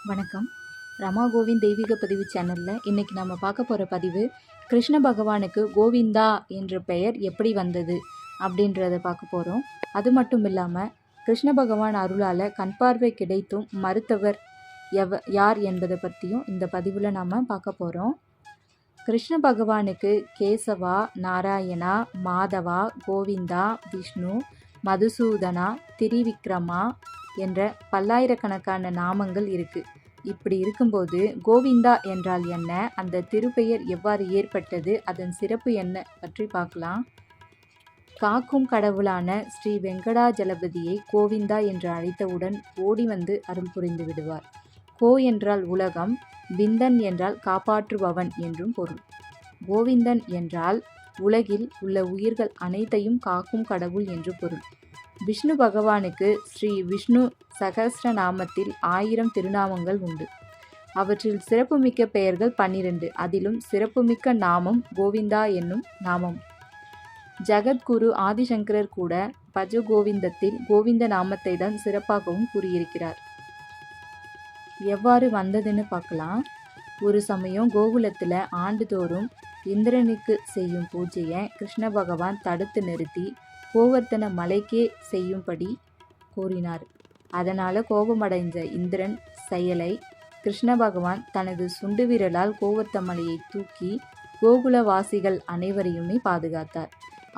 வணக்கம். ரமா கோவிந்த் தெய்வீக பதிவு சேனலில் இன்றைக்கி நம்ம பார்க்க போகிற பதிவு கிருஷ்ண பகவானுக்கு கோவிந்தா என்ற பெயர் எப்படி வந்தது அப்படின்றத பார்க்க போகிறோம். அது மட்டும் இல்லாமல் கிருஷ்ண பகவான் அருளால் கண் பார்வை கிடைத்தும் மறுத்தவர் யார் என்பதை பற்றியும் இந்த பதிவில் நாம் பார்க்க போகிறோம். கிருஷ்ண பகவானுக்கு கேசவா, நாராயணா, மாதவா, கோவிந்தா, விஷ்ணு, மதுசூதனா, திரிவிக்ரமா என்ற பல்லாயிரக்கணக்கான நாமங்கள் இருக்குது. இப்படி இருக்கும்போது கோவிந்தா என்றால் என்ன, அந்த திருப்பெயர் எவ்வாறு ஏற்பட்டது, அதன் சிறப்பு என்ன பற்றி பார்க்கலாம். காக்கும் கடவுளான ஸ்ரீ வெங்கடாஜலபதியை கோவிந்தா என்று அழைத்தவுடன் ஓடி வந்து அருள் புரிந்து விடுவார். கோ என்றால் உலகம், விந்தன் என்றால் காப்பாற்றுபவன் என்றும் பொருள். கோவிந்தன் என்றால் உலகில் உள்ள உயிர்கள் அனைத்தையும் காக்கும் கடவுள் என்று பொருள். விஷ்ணு பகவானுக்கு ஸ்ரீ விஷ்ணு சகஸ்ரநாமத்தில் 1000 திருநாமங்கள் உண்டு. அவற்றில் சிறப்புமிக்க பெயர்கள் 12. அதிலும் சிறப்புமிக்க நாமம் கோவிந்தா என்னும் நாமம். ஜகத்குரு ஆதிசங்கரர் கூட பஜ கோவிந்தத்தில் கோவிந்த நாமத்தை தான் சிறப்பாகவும் கூறியிருக்கிறார். எவ்வாறு வந்ததுன்னு பார்க்கலாம். ஒரு சமயம் கோகுலத்தில் ஆண்டுதோறும் இந்திரனுக்கு செய்யும் பூஜையை கிருஷ்ண பகவான் தடுத்து நிறுத்தி கோவர்த்தன மலைக்கே செய்யும்படி கூறினார். அதனால் கோபமடைந்த இந்திரன் செயலை கிருஷ்ண பகவான் தனது சுண்டு விரலால் கோவர்த்த மலையை தூக்கி கோகுலவாசிகள் அனைவரையுமே பாதுகாத்தார்.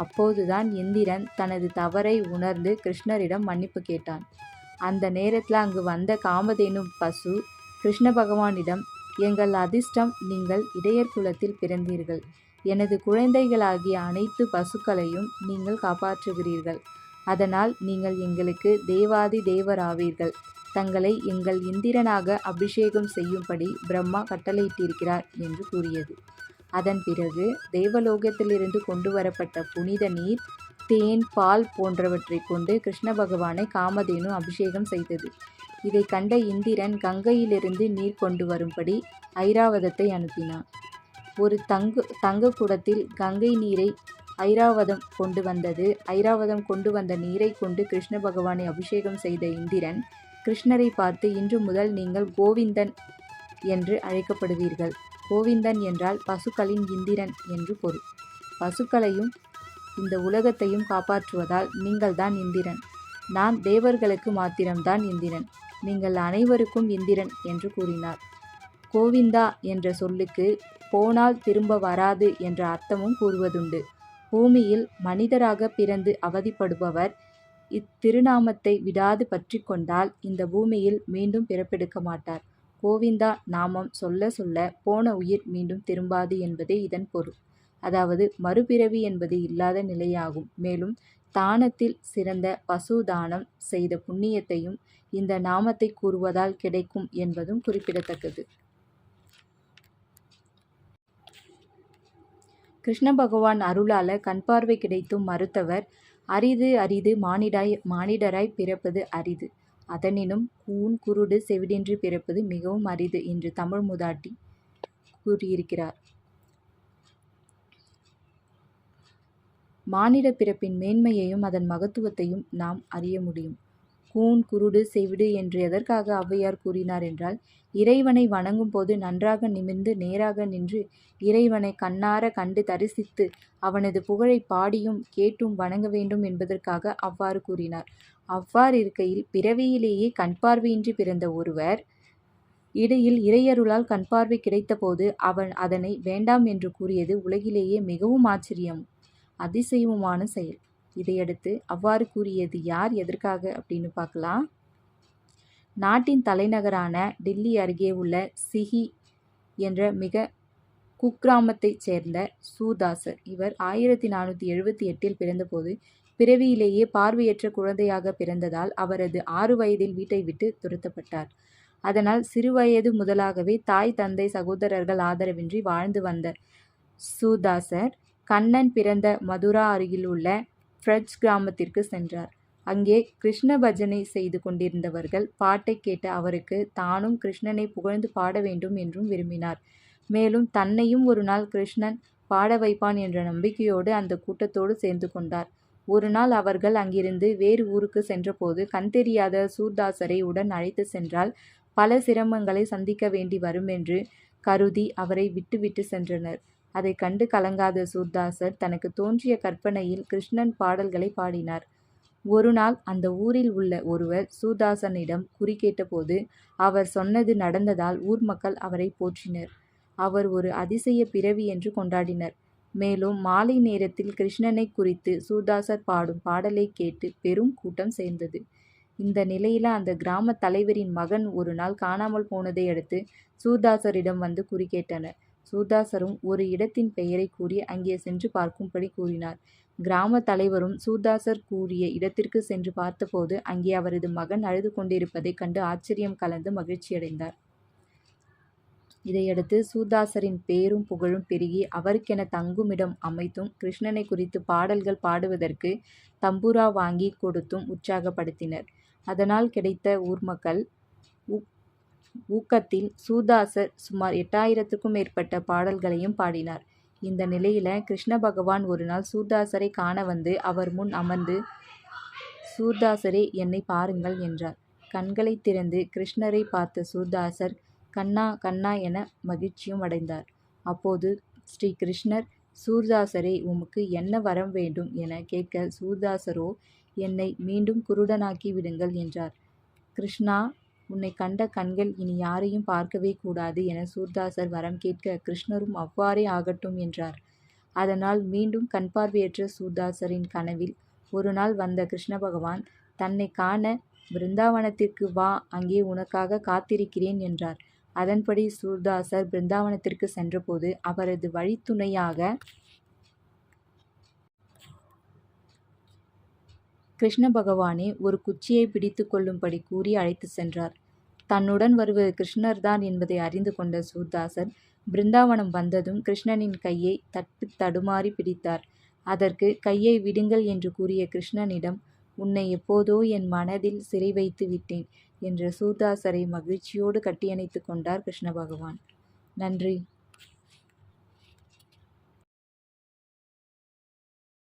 அப்போதுதான் இந்திரன் தனது தவறை உணர்ந்து கிருஷ்ணரிடம் மன்னிப்பு கேட்டான். அந்த நேரத்தில் அங்கு வந்த காமதேனு பசு கிருஷ்ண பகவானிடம், எங்கள் அதிர்ஷ்டம், நீங்கள் இடையர் குலத்தில் பிறந்தீர்கள். எனது குழந்தைகளாகிய அனைத்து பசுக்களையும் நீங்கள் காப்பாற்றுகிறீர்கள். அதனால் நீங்கள் எங்களுக்கு தேவாதி தேவராவீர்கள். தங்களை எங்கள் இந்திரனாக அபிஷேகம் செய்யும்படி பிரம்மா கட்டளையிட்டிருக்கிறார் என்று கூறியது. அதன் பிறகு தேவலோகத்திலிருந்து கொண்டு வரப்பட்ட புனித நீர், தேன், பால் போன்றவற்றை கொண்டு கிருஷ்ண பகவானை காமதேனு அபிஷேகம் செய்தது. இதை கண்ட இந்திரன் கங்கையிலிருந்து நீர் கொண்டு வரும்படி ஐராவதத்தை அனுப்பினான். ஒரு தங்க குடத்தில் கங்கை நீரை ஐராவதம் கொண்டு வந்தது. ஐராவதம் கொண்டு வந்த நீரை கொண்டு கிருஷ்ண பகவானை அபிஷேகம் செய்த இந்திரன் கிருஷ்ணரை பார்த்து, இன்று முதல் நீங்கள் கோவிந்தன் என்று அழைக்கப்படுவீர்கள். கோவிந்தன் என்றால் பசுக்களின் இந்திரன் என்று பொருள். பசுக்களையும் இந்த உலகத்தையும் காப்பாற்றுவதால் நீங்கள்தான் இந்திரன். நான் தேவர்களுக்கு மாத்திரம்தான் இந்திரன். நீங்கள் அனைவருக்கும் இந்திரன் என்று கூறினார். கோவிந்தா என்ற சொல்லுக்கு போனால் திரும்ப வராது என்ற அர்த்தமும் கூறுவதுண்டு. பூமியில் மனிதராக பிறந்து அவதிப்படுபவர் இத்திருநாமத்தை விடாது பற்றி கொண்டால் இந்த பூமியில் மீண்டும் பிறப்பெடுக்க மாட்டார். கோவிந்தா நாமம் சொல்ல சொல்ல போன உயிர் மீண்டும் திரும்பாது என்பதே இதன் பொருள். அதாவது மறுபிறவி என்பது இல்லாத நிலையாகும். மேலும் தானத்தில் சிறந்த பசு தானம் செய்த புண்ணியத்தையும் இந்த நாமத்தை கூறுவதால் கிடைக்கும் என்பதும் குறிப்பிடத்தக்கது. கிருஷ்ண பகவான் அருளால் கண் பார்வை கிடைத்தும் மறுத்தவர் அரிது அரிது, மானிடராய் பிறப்பது அரிது. அதனினும் கூன் குருடு செவிடின்றி பிறப்பது மிகவும் அரிது என்று தமிழ் மூதாட்டி கூறியிருக்கிறார். மானிட பிறப்பின் மேன்மையையும் அதன் மகத்துவத்தையும் நாம் அறிய முடியும். கூன் குருடு செவிடு என்று எதற்காக ஔவையார் கூறினார் என்றால், இறைவனை வணங்கும் போது நன்றாக நிமிர்ந்து நேராக நின்று இறைவனை கண்ணார கண்டு தரிசித்து அவனது புகழை பாடியும் கேட்டும் வணங்க வேண்டும் என்பதற்காக அவ்வாறு கூறினார். அவ்வாறு இருக்கையில் பிறவியிலேயே கண்பார்வையின்றி பிறந்த ஒருவர் இடையில் இறையருளால் கண்பார்வை கிடைத்த போது அவன் அதனை வேண்டாம் என்று கூறியது உலகிலேயே மிகவும் ஆச்சரியம், அதிசயமுமான செயல். இதையடுத்து அவ்வாறு கூறியது யார், எதற்காக அப்படின்னு பார்க்கலாம். நாட்டின் தலைநகரான டில்லி அருகே உள்ள சிஹி என்ற மிக குக்கிராமத்தைச் சேர்ந்த சூதாசர். இவர் 1478 பிறந்தபோது பிறவியிலேயே பார்வையற்ற குழந்தையாக பிறந்ததால் அவரது 6 வயதில் வீட்டை விட்டு துரத்தப்பட்டார். அதனால் சிறுவயது முதலாகவே தாய், தந்தை, சகோதரர்கள் ஆதரவின்றி வாழ்ந்து வந்த சூதாசர் கண்ணன் பிறந்த மதுரா அருகில் உள்ள ஃப்ரஜ் கிராமத்திற்கு சென்றார். அங்கே கிருஷ்ண பஜனை செய்து கொண்டிருந்தவர்கள் பாட்டை கேட்ட அவருக்கு தானும் கிருஷ்ணனை புகழ்ந்து பாட வேண்டும் என்றும் விரும்பினார். மேலும் தன்னையும் ஒரு நாள் கிருஷ்ணன் பாட வைப்பான் என்ற நம்பிக்கையோடு அந்த கூட்டத்தோடு சேர்ந்து கொண்டார். ஒரு நாள் அவர்கள் அங்கிருந்து வேறு ஊருக்கு சென்றபோது கண் தெரியாத சூர்தாசரை உடன் அழைத்து சென்றால் பல சிரமங்களை சந்திக்க வேண்டி வருமென்று கருதி அவரை விட்டுவிட்டு சென்றனர். அதைக் கண்டு கலங்காத சூர்தாசர் தனக்கு தோன்றிய கற்பனையில் கிருஷ்ணன் பாடல்களை பாடினார். ஒருநாள் அந்த ஊரில் உள்ள ஒருவர் சூர்தாசனிடம் குறி கேட்டபோது அவர் சொன்னது நடந்ததால் ஊர் மக்கள் அவரை போற்றினர். அவர் ஒரு அதிசய பிறவி என்று கொண்டாடினர். மேலும் மாலை நேரத்தில் கிருஷ்ணனை குறித்து சூர்தாசர் பாடும் பாடலை கேட்டு பெரும் கூட்டம் சேர்ந்தது. இந்த நிலையில அந்த கிராம தலைவரின் மகன் ஒரு நாள் காணாமல் போனதை அடுத்து சூர்தாசரிடம் வந்து குறி கேட்டனர். சூர்தாசரும் ஒரு இடத்தின் பெயரை கூறி அங்கே சென்று பார்க்கும்படி கூறினார். கிராம தலைவரும் சூர்தாசர் கூறிய இடத்திற்கு சென்று பார்த்தபோது அங்கே அவரது மகன் அழுது கொண்டிருப்பதைக் கண்டு ஆச்சரியம் கலந்து மகிழ்ச்சியடைந்தார். இதையடுத்து சூர்தாசரின் பேரும் புகழும் பெருகி அவருக்கென தங்குமிடம் அமைத்தும் கிருஷ்ணனை குறித்து பாடல்கள் பாடுவதற்கு தம்பூரா வாங்கி கொடுத்தும் உற்சாகப்படுத்தினர். அதனால் கிடைத்த ஊர்மக்கள் ஊக்கத்தில் சூர்தாசர் சுமார் 8000க்கும் மேற்பட்ட பாடல்களையும் பாடினார். இந்த நிலையில கிருஷ்ண பகவான் ஒரு நாள் சூர்தாசரை காண வந்து அவர் முன் அமர்ந்து, சூர்தாசரே, என்னை பாருங்கள் என்றார். கண்களை திறந்து கிருஷ்ணரை பார்த்த சூர்தாசர் கண்ணா கண்ணா என மகிழ்ச்சியும் அடைந்தார். அப்போது ஸ்ரீ கிருஷ்ணர், சூர்தாசரே, உமக்கு என்ன வரம் வேண்டும் என கேட்க சூர்தாசரோ, என்னை மீண்டும் குருடனாக்கி விடுங்கள் என்றார். கிருஷ்ணா, உன்னை கண்ட கண்கள் இனி யாரையும் பார்க்கவே கூடாது என சூர்தாசர் வரம் கேட்க கிருஷ்ணரும் அவ்வாறே ஆகட்டும் என்றார். அதனால் மீண்டும் கண்பார்வையற்ற சூர்தாசரின் கனவில் ஒரு நாள் வந்த கிருஷ்ண பகவான் தன்னை காண பிருந்தாவனத்திற்கு வா, அங்கே உனக்காக காத்திருக்கிறேன் என்றார். அதன்படி சூர்தாசர் பிருந்தாவனத்திற்கு சென்றபோது அவரது வழித்துணையாக கிருஷ்ண பகவானே ஒரு குச்சியை பிடித்து கொள்ளும்படி கூறி அழைத்து சென்றார். தன்னுடன் வருவது கிருஷ்ணர்தான் என்பதை அறிந்து கொண்ட சூர்தாசர் பிருந்தாவனம் வந்ததும் கிருஷ்ணனின் கையை தடுமாறி பிடித்தார். அதற்கு கையை விடுங்கள் என்று கூறிய கிருஷ்ணனிடம், உன்னை எப்போதோ என் மனதில் சிறை வைத்து விட்டேன் என்ற சூர்தாசரை மகிழ்ச்சியோடு கட்டியணைத்து கொண்டார் கிருஷ்ண பகவான். நன்றி.